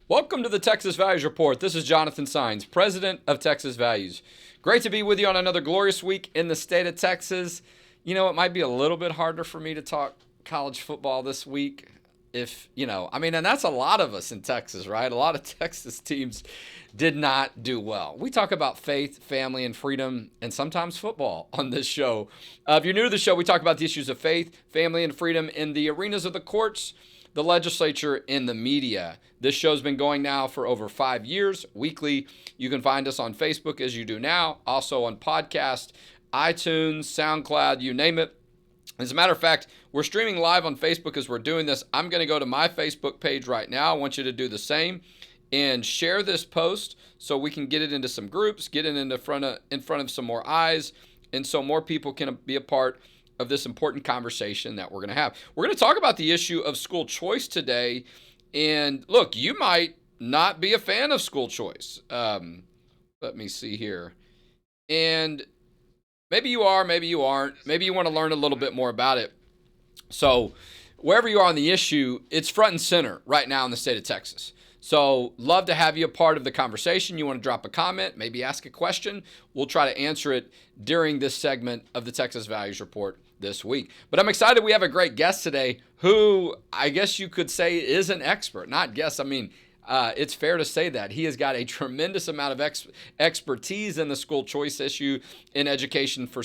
Welcome to the Texas Values Report. This is Jonathan Saenz, president of Texas Values. Great to be with you on another glorious week in the state of Texas. You know, it might be a little bit harder for me to talk college football this week and that's a lot of us in Texas, right? A lot of Texas teams did not do well. We talk about faith, family, and freedom, and sometimes football on this show. If you're new to the show, we talk about the issues of faith, family, and freedom in the arenas of the courts, the legislature, and the media. This show's been going now for over 5 years, weekly. You can find us on Facebook as you do now, also on podcast, iTunes, SoundCloud, you name it. As a matter of fact, we're streaming live on Facebook as we're doing this. I'm going to go to my Facebook page right now. I want you to do the same and share this post so we can get it into some groups, get it in front of some more eyes, and so more people can be a part of this important conversation that we're going to have. We're going to talk about the issue of school choice today. And look, you might not be a fan of school choice. Let me see here. And maybe you are, maybe you aren't. Maybe you want to learn a little bit more about it. So wherever you are on the issue, it's front and center right now in the state of Texas. So love to have you a part of the conversation. You want to drop a comment, maybe ask a question. We'll try to answer it during this segment of the Texas Values Report this week. But I'm excited we have a great guest today who I guess you could say is an expert. Not guess, it's fair to say that. He has got a tremendous amount of expertise in the school choice issue in education for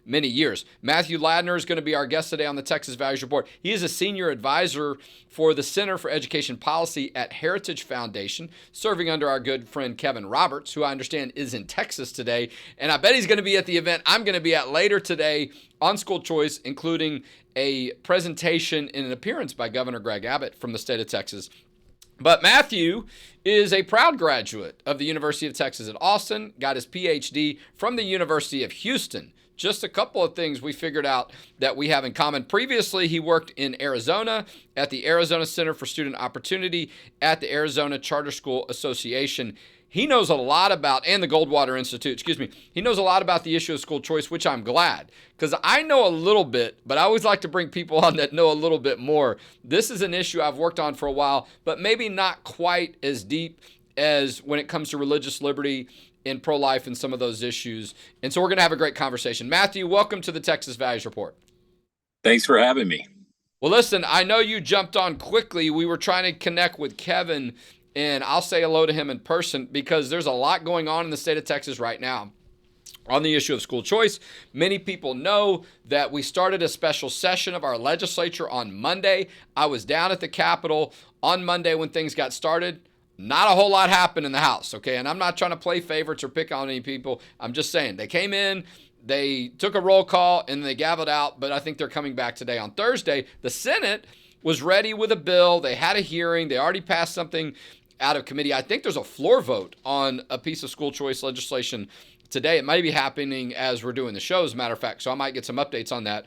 many years. Matthew Ladner is going to be our guest today on the Texas Values Report. He is a senior advisor for the Center for Education Policy at Heritage Foundation, serving under our good friend Kevin Roberts, who I understand is in Texas today. And I bet he's going to be at the event I'm going to be at later today on school choice, including a presentation and an appearance by Governor Greg Abbott from the state of Texas. But Matthew is a proud graduate of the University of Texas at Austin, got his PhD from the University of Houston. Just a couple of things we figured out that we have in common. Previously, he worked in Arizona at the Arizona Center for Student Opportunity at the Arizona Charter School Association. He knows a lot about, and the Goldwater Institute, he knows a lot about the issue of school choice, which I'm glad, because I know a little bit, but I always like to bring people on that know a little bit more. This is an issue I've worked on for a while, but maybe not quite as deep as when it comes to religious liberty and pro-life and some of those issues. And so we're going to have a great conversation. Matthew, welcome to the Texas Values Report. Thanks for having me. Well, listen, I know you jumped on quickly. We were trying to connect with Kevin, and I'll say hello to him in person because there's a lot going on in the state of Texas right now on the issue of school choice. Many people know that we started a special session of our legislature on Monday. I was down at the Capitol on Monday when things got started. Not a whole lot happened in the House, okay? And I'm not trying to play favorites or pick on any people. I'm just saying they came in, they took a roll call, and they gavelled out, but I think they're coming back today. On Thursday, the Senate was ready with a bill. They had a hearing. They already passed something out of committee. I think there's a floor vote on a piece of school choice legislation today. It might be happening as we're doing the show, as a matter of fact, so I might get some updates on that.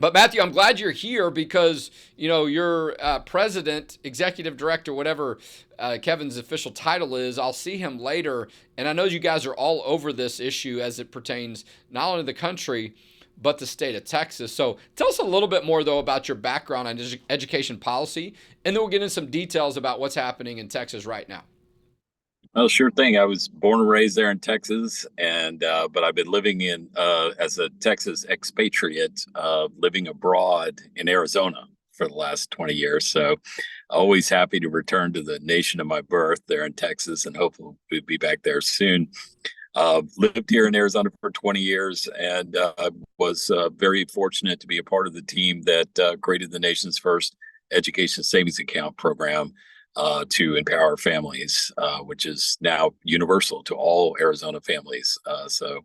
But Matthew, I'm glad you're here because, you're president, executive director, whatever Kevin's official title is. I'll see him later, and I know you guys are all over this issue as it pertains not only to the country, but the state of Texas. So tell us a little bit more, though, about your background on education policy, and then we'll get into some details about what's happening in Texas right now. Well, sure thing. I was born and raised there in Texas, and but I've been living as a Texas expatriate, living abroad in Arizona for the last 20 years. So always happy to return to the nation of my birth there in Texas, and hopefully we'll be back there soon. Lived here in Arizona for 20 years, and was very fortunate to be a part of the team that created the nation's first education savings account program to empower families, which is now universal to all Arizona families. So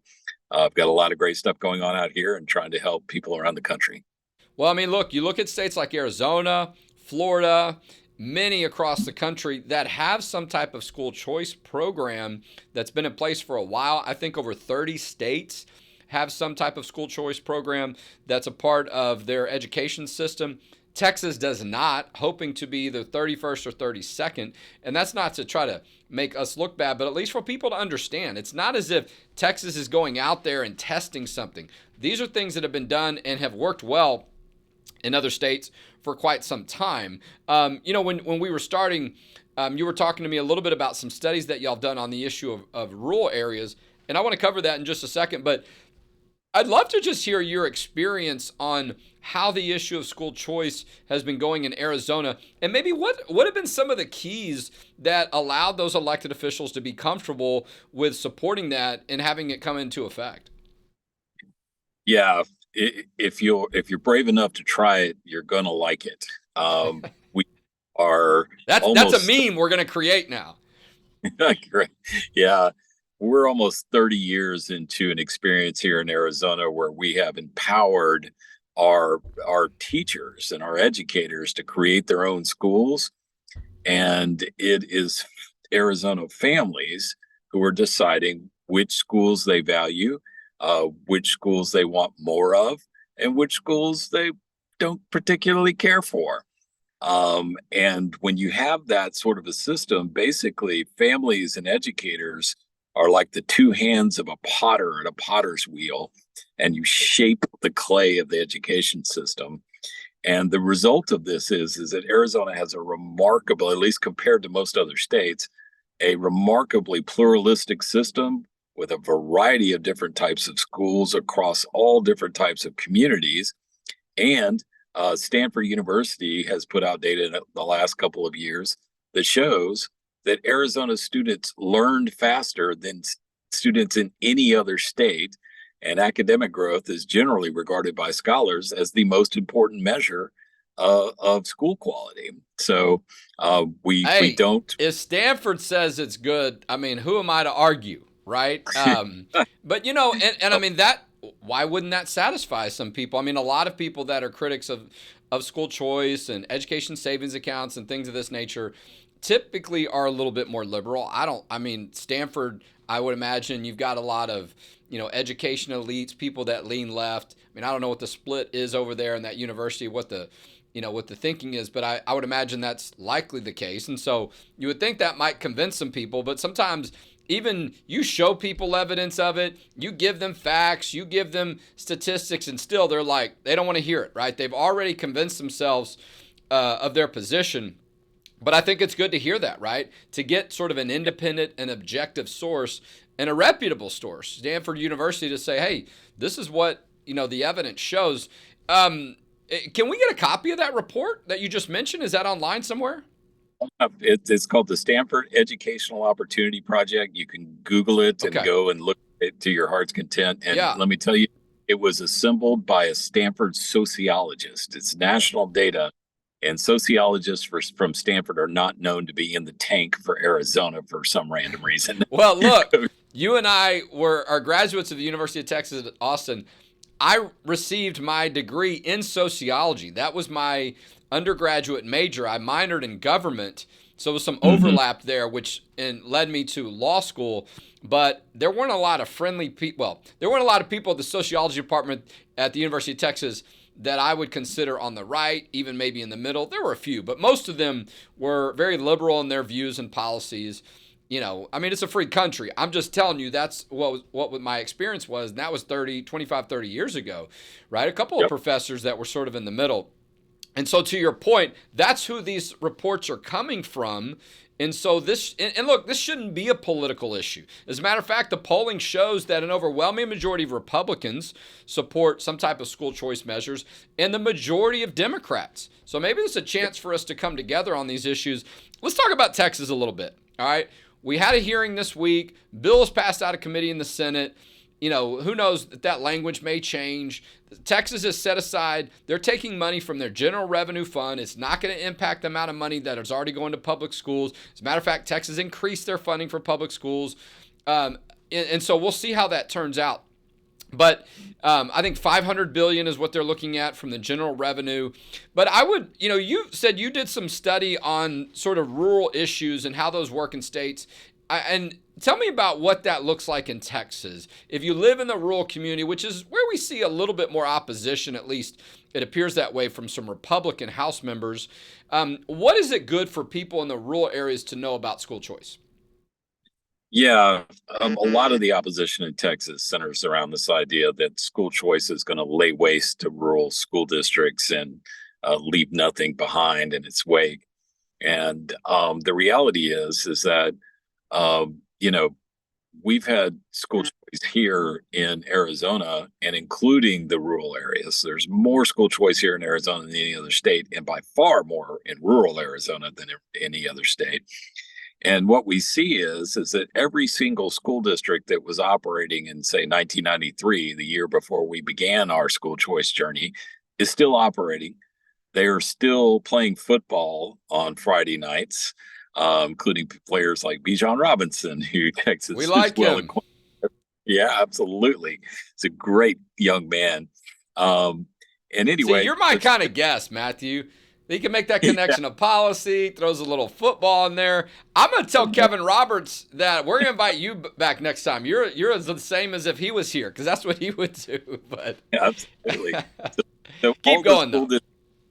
I've got a lot of great stuff going on out here and trying to help people around the country. Well, look, you look at states like Arizona, Florida, many across the country that have some type of school choice program that's been in place for a while. I think over 30 states have some type of school choice program that's a part of their education system. Texas does not, hoping to be the 31st or 32nd. And that's not to try to make us look bad, but at least for people to understand. It's not as if Texas is going out there and testing something. These are things that have been done and have worked well in other states for quite some time. When we were starting, you were talking to me a little bit about some studies that y'all have done on the issue of rural areas, and I want to cover that in just a second. But I'd love to just hear your experience on how the issue of school choice has been going in Arizona, and maybe what have been some of the keys that allowed those elected officials to be comfortable with supporting that and having it come into effect. Yeah, if you're brave enough to try it, you're gonna like it. We are That's a almost meme we're going to create now. great. Yeah, we're almost 30 years into an experience here in Arizona where we have empowered our teachers and our educators to create their own schools, and it is Arizona families who are deciding which schools they value, which schools they want more of, and which schools they don't particularly care for. And when you have that sort of a system, basically families and educators are like the two hands of a potter at a potter's wheel, and you shape the clay of the education system. And the result of this is that Arizona has a remarkable, at least compared to most other states, a remarkably pluralistic system with a variety of different types of schools across all different types of communities. And Stanford University has put out data in the last couple of years that shows that Arizona students learned faster than students in any other state. And academic growth is generally regarded by scholars as the most important measure of school quality. So we Hey, don't. if Stanford says it's good, I mean, who am I to argue, right? But and I mean that. Why wouldn't that satisfy some people? I mean, a lot of people that are critics of school choice and education savings accounts and things of this nature typically are a little bit more liberal. I mean, Stanford, I would imagine you've got a lot of, education elites, people that lean left. I mean, I don't know what the split is over there in that university, what the thinking is, but I would imagine that's likely the case. And so you would think that might convince some people, but sometimes even you show people evidence of it, you give them facts, you give them statistics, and still they're like, they don't want to hear it, right? They've already convinced themselves of their position. But I think it's good to hear that, right? To get sort of an independent and objective source and a reputable source, Stanford University, to say, hey, this is what, the evidence shows. Can we get a copy of that report that you just mentioned? Is that online somewhere? It's called the Stanford Educational Opportunity Project. You can Google it and Okay. go and look at it to your heart's content. And Yeah. let me tell you, it was assembled by a Stanford sociologist. It's national data, and sociologists from Stanford are not known to be in the tank for Arizona for some random reason. Well, look, you and I are graduates of the University of Texas at Austin. I received my degree in sociology. That was my undergraduate major. I minored in government, so there was some overlap there, which led me to law school. But there weren't a lot of friendly people. Well, there weren't a lot of people at the sociology department at the University of Texas that I would consider on the right, even maybe in the middle. There were a few, but most of them were very liberal in their views and policies. I mean, it's a free country. I'm just telling you that's what my experience was, and that was 25, 30 years ago, right? A couple of professors that were sort of in the middle. And so to your point, that's who these reports are coming from. And so and look, this shouldn't be a political issue. As a matter of fact, the polling shows that an overwhelming majority of Republicans support some type of school choice measures, and the majority of Democrats. So maybe there's a chance for us to come together on these issues. Let's talk about Texas a little bit, all right? We had a hearing this week. Bill was passed out of committee in the Senate. Who knows that language may change. Texas has set aside, they're taking money from their general revenue fund. It's not going to impact the amount of money that is already going to public schools. As a matter of fact, Texas increased their funding for public schools. And so we'll see how that turns out. But I think $500 billion is what they're looking at from the general revenue. But I would, you said you did some study on sort of rural issues and how those work in states. And tell me about what that looks like in Texas. If you live in the rural community, which is where we see a little bit more opposition, at least it appears that way from some Republican House members, what is it good for people in the rural areas to know about school choice? Yeah, a lot of the opposition in Texas centers around this idea that school choice is going to lay waste to rural school districts and leave nothing behind in its wake. And the reality is that you know, we've had school choice here in Arizona, and including the rural areas. There's more school choice here in Arizona than any other state, and by far more in rural Arizona than in any other state. And what we see is that every single school district that was operating in, say, 1993, the year before we began our school choice journey, is still operating. They are still playing football on Friday nights, including players like Bijan Robinson, who We Texas is like well him. acquainted. Yeah, absolutely. He's a great young man. Um, and See, anyway, you're my kind of guest, Matthew. He can make that connection to policy, throws a little football in there. I'm going to tell Kevin Roberts that we're going to invite you back next time. You're the same as if he was here, because that's what he would do. But absolutely. So keep going, though.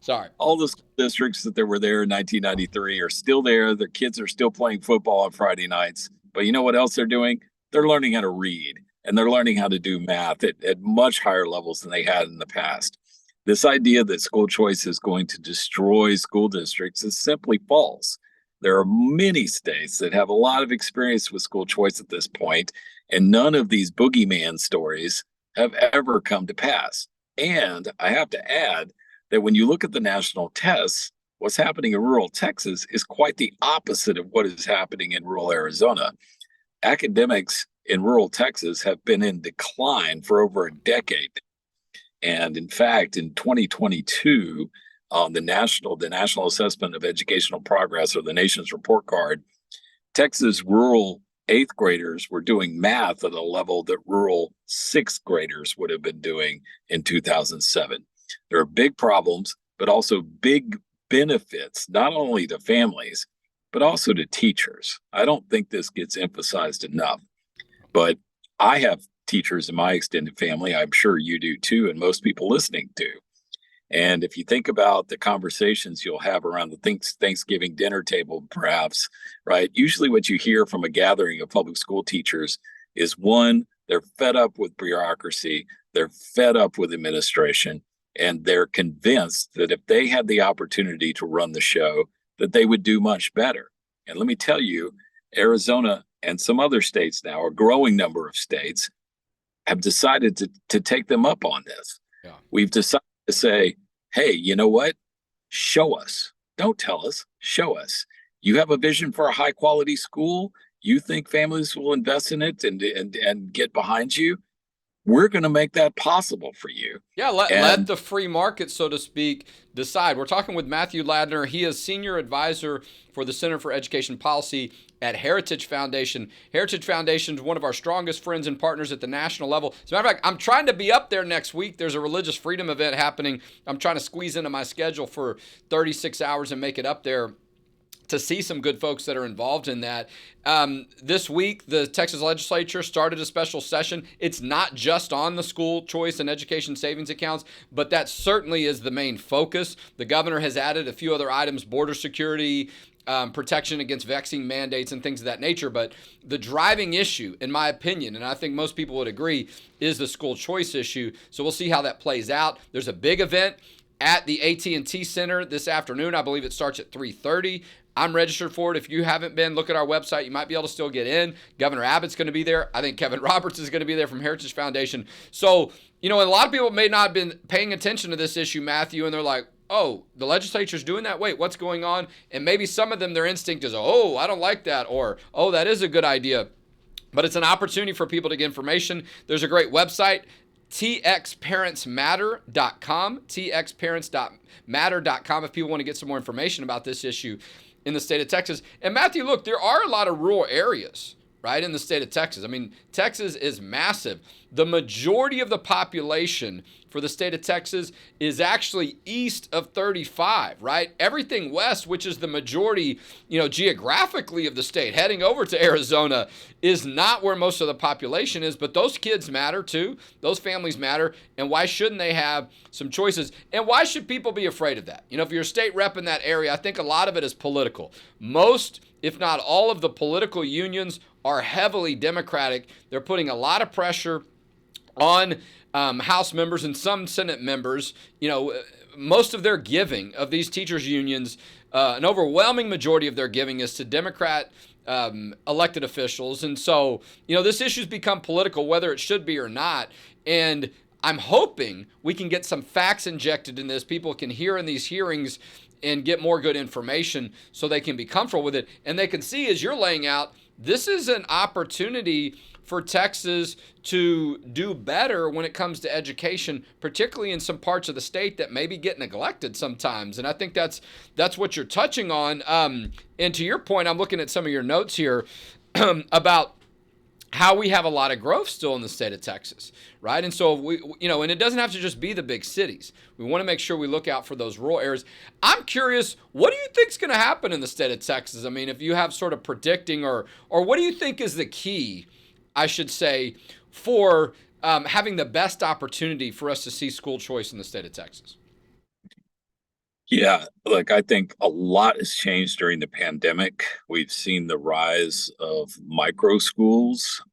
Sorry. all the school districts that were there in 1993 are still there. Their kids are still playing football on Friday nights. But you know what else they're doing? They're learning how to read, and they're learning how to do math at much higher levels than they had in the past. This idea that school choice is going to destroy school districts is simply false. There are many states that have a lot of experience with school choice at this point, and none of these boogeyman stories have ever come to pass. And I have to add that when you look at the national tests, what's happening in rural Texas is quite the opposite of what is happening in rural Arizona. Academics in rural Texas have been in decline for over a decade. And in fact, in 2022, the National Assessment of Educational Progress, or the nation's report card, Texas rural eighth graders were doing math at a level that rural sixth graders would have been doing in 2007. There are big problems, but also big benefits, not only to families, but also to teachers. I don't think this gets emphasized enough, but I have teachers in my extended family. I'm sure you do too, and most people listening do. And if you think about the conversations you'll have around the Thanksgiving dinner table, perhaps, right? Usually, what you hear from a gathering of public school teachers is one, they're fed up with bureaucracy, they're fed up with administration, and they're convinced that if they had the opportunity to run the show, that they would do much better. And let me tell you, Arizona and some other states now, a growing number of states, have decided to take them up on this. Yeah. We've decided to say, hey, you know what? Show us. Don't tell us. Show us. You have a vision for a high quality school. You think families will invest in it and get behind you. We're going to make that possible for you. Yeah, let the free market, so to speak, decide. We're talking with Matthew Ladner. He is senior advisor for the Center for Education Policy at Heritage Foundation. Heritage Foundation is one of our strongest friends and partners at the national level. As a matter of fact, I'm trying to be up there next week. There's a religious freedom event happening. I'm trying to squeeze into my schedule for 36 hours and make it up there to see some good folks that are involved in that. This week, the Texas legislature started a special session. It's not just on the school choice and education savings accounts, but that certainly is the main focus. The governor has added a few other items, border security, protection against vaccine mandates and things of that nature. But the driving issue, in my opinion, and I think most people would agree, is the school choice issue. So we'll see how that plays out. There's a big event at the AT&T Center this afternoon. I believe it starts at 3:30. I'm registered for it. If you haven't been, look at our website. You might be able to still get in. Governor Abbott's going to be there. I think Kevin Roberts is going to be there from Heritage Foundation. So, and a lot of people may not have been paying attention to this issue, Matthew, and they're like, oh, the legislature's doing that? Wait, what's going on? And maybe some of them, their instinct is, oh, I don't like that, or, oh, that is a good idea. But it's an opportunity for people to get information. There's a great website, txparentsmatter.com, txparents.matter.com, if people want to get some more information about this issue in the state of Texas. And Matthew, look, there are a lot of rural areas, right, in the state of Texas. I mean, Texas is massive. The majority of the population for the state of Texas is actually east of 35, right? Everything west, which is the majority, geographically of the state, heading over to Arizona, is not where most of the population is. But those kids matter too. Those families matter. And why shouldn't they have some choices? And why should people be afraid of that? If you're a state rep in that area, I think a lot of it is political. Most, if not all, of the political unions are heavily Democratic. They're putting a lot of pressure on House members and some Senate members. Most of their giving of these teachers unions, an overwhelming majority of their giving is to Democrat elected officials. And so, this issue's become political, whether it should be or not. And I'm hoping we can get some facts injected in this. People can hear in these hearings and get more good information so they can be comfortable with it. And they can see, as you're laying out, this is an opportunity for Texas to do better when it comes to education, particularly in some parts of the state that maybe get neglected sometimes. And I think that's what you're touching on. And to your point, I'm looking at some of your notes here about how we have a lot of growth still in the state of Texas, right? And so and it doesn't have to just be the big cities. We want to make sure we look out for those rural areas. I'm curious, what do you think is going to happen in the state of Texas? I mean, if you have sort of predicting or what do you think is the key, I should say, for having the best opportunity for us to see school choice in the state of Texas? Yeah, look, I think a lot has changed during the pandemic. We've seen the rise of micro schools,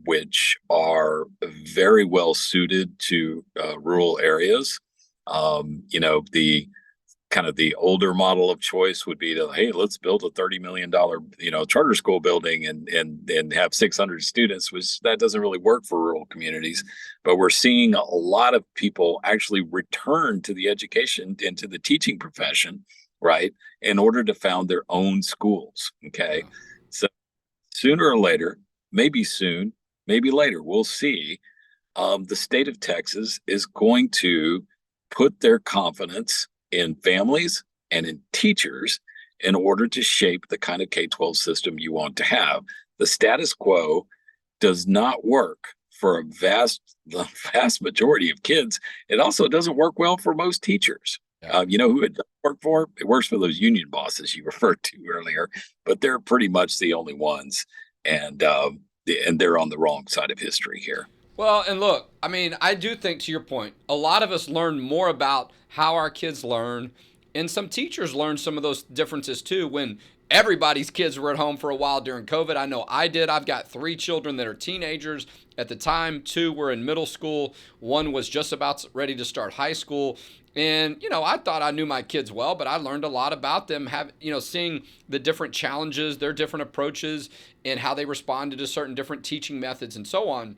which are very well suited to rural areas. The kind of the older model of choice would be to, hey, let's build a $30 million, charter school building and have 600 students, which that doesn't really work for rural communities. But we're seeing a lot of people actually return to the education and to the teaching profession, right, in order to found their own schools. Okay. Yeah. So sooner or later, maybe soon, maybe later, we'll see the state of Texas is going to put their confidence in families and in teachers in order to shape the kind of K-12 system you want to have. The status quo does not work for the vast majority of kids. It also doesn't work well for most teachers. Yeah. Who it does work for? It works for those union bosses you referred to earlier, but they're pretty much the only ones. And they're on the wrong side of history here. Well, and look, I mean, I do think, to your point, a lot of us learn more about how our kids learn, and some teachers learn some of those differences too when everybody's kids were at home for a while during COVID. I know I did. I've got 3 children that are teenagers at the time. 2 were in middle school. 1 was just about ready to start high school. And, I thought I knew my kids well, but I learned a lot about them, seeing the different challenges, their different approaches, and how they responded to certain different teaching methods and so on.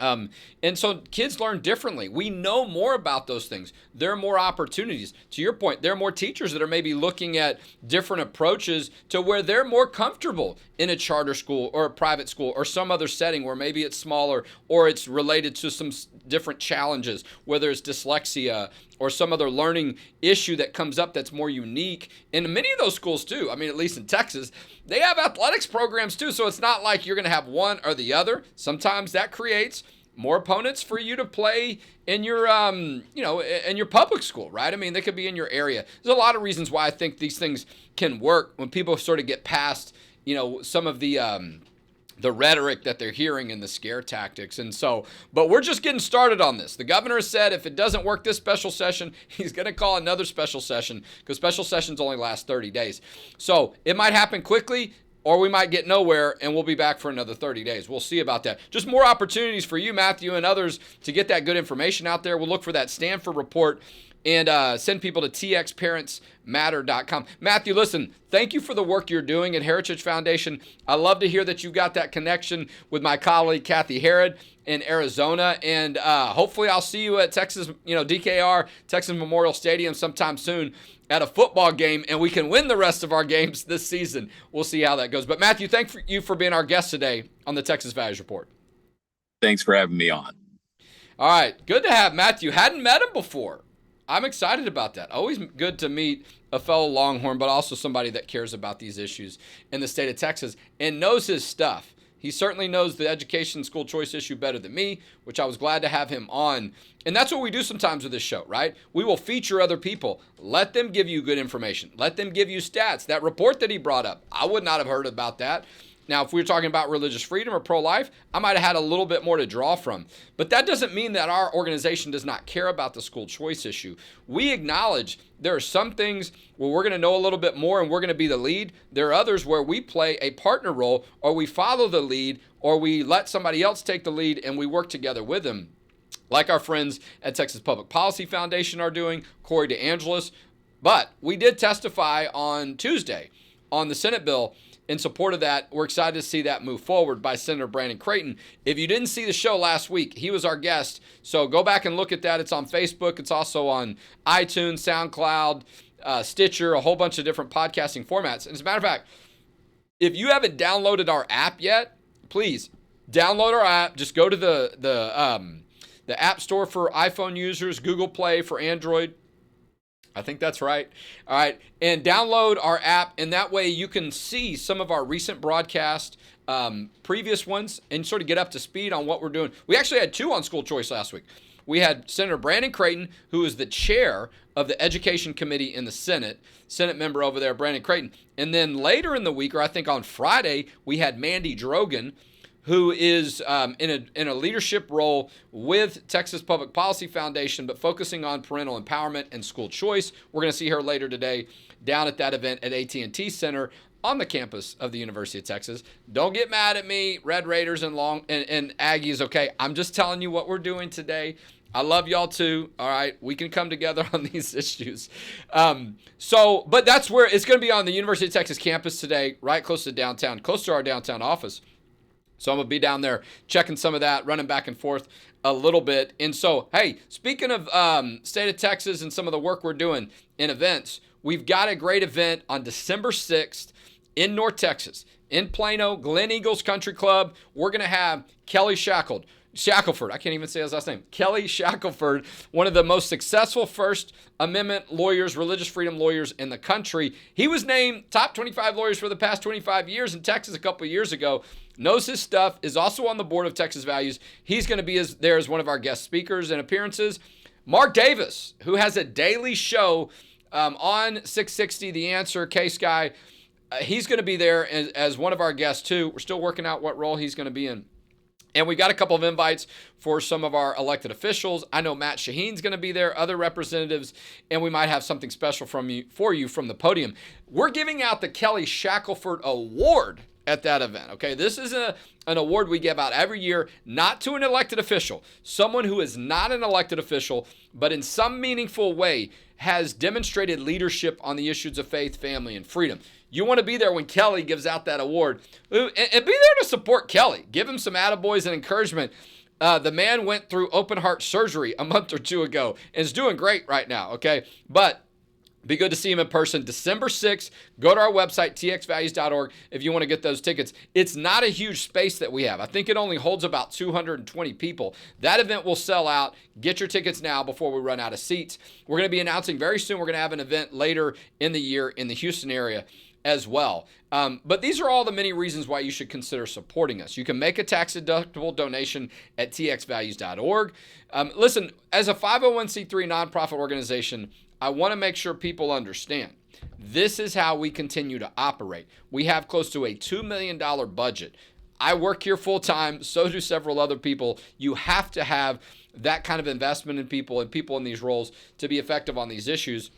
And so kids learn differently. We know more about those things. There are more opportunities. To your point, there are more teachers that are maybe looking at different approaches to where they're more comfortable in a charter school or a private school or some other setting where maybe it's smaller or it's related to some different challenges, whether it's dyslexia or some other learning issue that comes up that's more unique. And many of those schools too, I mean, at least in Texas, they have athletics programs too. So it's not like you're going to have one or the other. Sometimes that creates more opponents for you to play in your, in your public school, right? I mean, they could be in your area. There's a lot of reasons why I think these things can work when people sort of get past, some of the rhetoric that they're hearing and the scare tactics. And so, but we're just getting started on this. The governor said if it doesn't work this special session, he's going to call another special session because special sessions only last 30 days. So it might happen quickly, or we might get nowhere and we'll be back for another 30 days. We'll see about that. Just more opportunities for you, Matthew, and others to get that good information out there. We'll look for that Stanford report and send people to txparentsmatter.com. Matthew, listen, thank you for the work you're doing at Heritage Foundation. I love to hear that you got that connection with my colleague, Kathy Herod, in Arizona. And hopefully I'll see you at Texas, DKR, Texas Memorial Stadium sometime soon at a football game, and we can win the rest of our games this season. We'll see how that goes. But Matthew, thank you for being our guest today on the Texas Values Report. Thanks for having me on. All right, good to have Matthew. Hadn't met him before. I'm excited about that. Always good to meet a fellow Longhorn, but also somebody that cares about these issues in the state of Texas and knows his stuff. He certainly knows the education school choice issue better than me, which I was glad to have him on. And that's what we do sometimes with this show, right? We will feature other people. Let them give you good information. Let them give you stats. That report that he brought up, I would not have heard about that. Now, if we were talking about religious freedom or pro-life, I might have had a little bit more to draw from. But that doesn't mean that our organization does not care about the school choice issue. We acknowledge there are some things where we're going to know a little bit more and we're going to be the lead. There are others where we play a partner role, or we follow the lead, or we let somebody else take the lead and we work together with them, like our friends at Texas Public Policy Foundation are doing, Corey DeAngelis. But we did testify on Tuesday on the Senate bill in support of that. We're excited to see that move forward by Senator Brandon Creighton. If you didn't see the show last week, he was our guest. So go back and look at that. It's on Facebook. It's also on iTunes, SoundCloud, Stitcher, a whole bunch of different podcasting formats. And as a matter of fact, if you haven't downloaded our app yet, please download our app. Just go to the App Store for iPhone users, Google Play for Android. I think that's right. All right. And download our app, and that way you can see some of our recent broadcasts, previous ones, and sort of get up to speed on what we're doing. We actually had 2 on school choice last week. We had Senator Brandon Creighton, who is the chair of the Education Committee in the Senate member over there, Brandon Creighton. And then later in the week, or I think on Friday, we had Mandy Drogan, who is in a leadership role with Texas Public Policy Foundation, but focusing on parental empowerment and school choice. We're going to see her later today down at that event at AT&T Center on the campus of the University of Texas. Don't get mad at me, Red Raiders and Aggies, okay? I'm just telling you what we're doing today. I love y'all too, all right? We can come together on these issues. But that's where it's going to be, on the University of Texas campus today, right close to downtown, close to our downtown office. So I'm going to be down there checking some of that, running back and forth a little bit. And so, hey, speaking of state of Texas and some of the work we're doing in events, we've got a great event on December 6th in North Texas, in Plano, Glen Eagles Country Club. We're going to have Kelly Shackelford. I can't even say his last name. Kelly Shackelford, one of the most successful First Amendment lawyers, religious freedom lawyers in the country. He was named top 25 lawyers for the past 25 years in Texas a couple of years ago. Knows his stuff, is also on the board of Texas Values. He's going to be there as one of our guest speakers and appearances. Mark Davis, who has a daily show on 660 The Answer, K-Sky, he's going to be there as one of our guests too. We're still working out what role he's going to be in. And we got a couple of invites for some of our elected officials. I know Matt Shaheen's going to be there, other representatives, and we might have something special for you from the podium. We're giving out the Kelly Shackelford Award at that event, okay? This is an award we give out every year, not to an elected official, someone who is not an elected official, but in some meaningful way has demonstrated leadership on the issues of faith, family, and freedom. You want to be there when Kelly gives out that award, and be there to support Kelly. Give him some attaboys and encouragement. The man went through open heart surgery a month or 2 ago and is doing great right now, okay? But be good to see him in person. December 6th, go to our website, txvalues.org, if you want to get those tickets. It's not a huge space that we have. I think it only holds about 220 people. That event will sell out. Get your tickets now before we run out of seats. We're going to be announcing very soon, we're going to have an event later in the year in the Houston area as well. But these are all the many reasons why you should consider supporting us. You can make a tax-deductible donation at txvalues.org. Listen, as a 501c3 nonprofit organization, I want to make sure people understand this is how we continue to operate. We have close to a $2 million budget. I work here full time, so do several other people. You have to have that kind of investment in people and people in these roles to be effective on these issues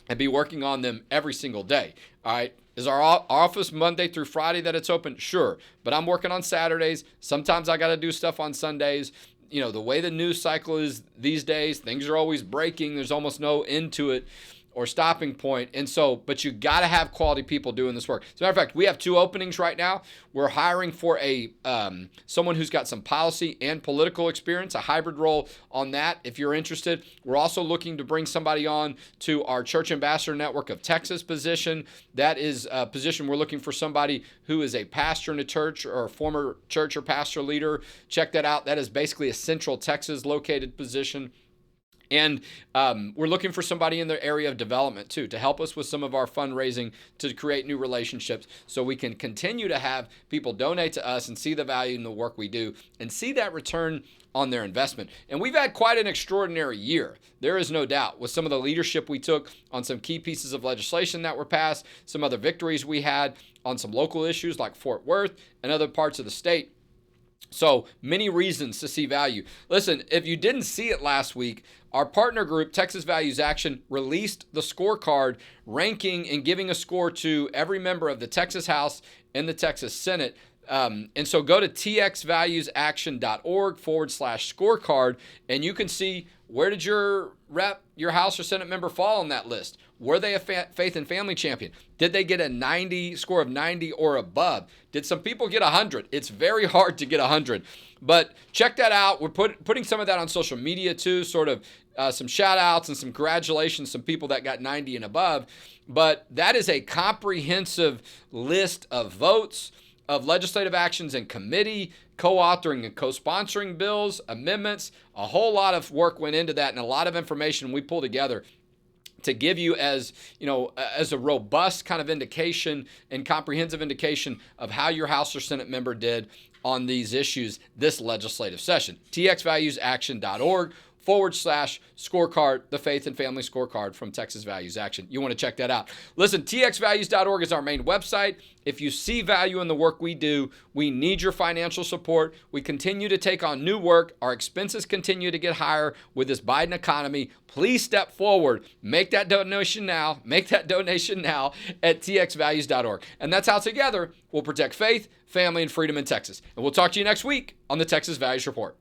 and be working on them every single day. All right. Is our office Monday through Friday that it's open? Sure. But I'm working on Saturdays. Sometimes I got to do stuff on Sundays. You know, the way the news cycle is these days, things are always breaking. There's almost no end to it or stopping point. And so, but you got to have quality people doing this work. As a matter of fact, we have 2 openings right now. We're hiring for someone who's got some policy and political experience, a hybrid role on that if you're interested. We're also looking to bring somebody on to our Church Ambassador Network of Texas position. That is a position we're looking for somebody who is a pastor in a church or a former church or pastor leader. Check that out. That is basically a Central Texas located position. And we're looking for somebody in the area of development, too, to help us with some of our fundraising to create new relationships so we can continue to have people donate to us and see the value in the work we do and see that return on their investment. And we've had quite an extraordinary year. There is no doubt with some of the leadership we took on some key pieces of legislation that were passed, some other victories we had on some local issues like Fort Worth and other parts of the state. So many reasons to see value. Listen, if you didn't see it last week, our partner group, Texas Values Action, released the scorecard ranking and giving a score to every member of the Texas House and the Texas Senate. And so go to txvaluesaction.org/scorecard, and you can see where did your rep, your House or Senate member fall on that list. Were they a faith and family champion? Did they get a score of 90 or above? Did some people get 100? It's very hard to get 100. But check that out. We're putting some of that on social media too, sort of some shout outs and some congratulations, some people that got 90 and above. But that is a comprehensive list of votes, of legislative actions in committee, co-authoring and co-sponsoring bills, amendments. A whole lot of work went into that and a lot of information we pulled together to give you as a robust kind of indication and comprehensive indication of how your House or Senate member did on these issues this legislative session. txvaluesaction.org/scorecard, the Faith and Family Scorecard from Texas Values Action. You want to check that out. Listen, txvalues.org is our main website. If you see value in the work we do, we need your financial support. We continue to take on new work. Our expenses continue to get higher with this Biden economy. Please step forward. Make that donation now. Make that donation now at txvalues.org. And that's how together we'll protect faith, family, and freedom in Texas. And we'll talk to you next week on the Texas Values Report.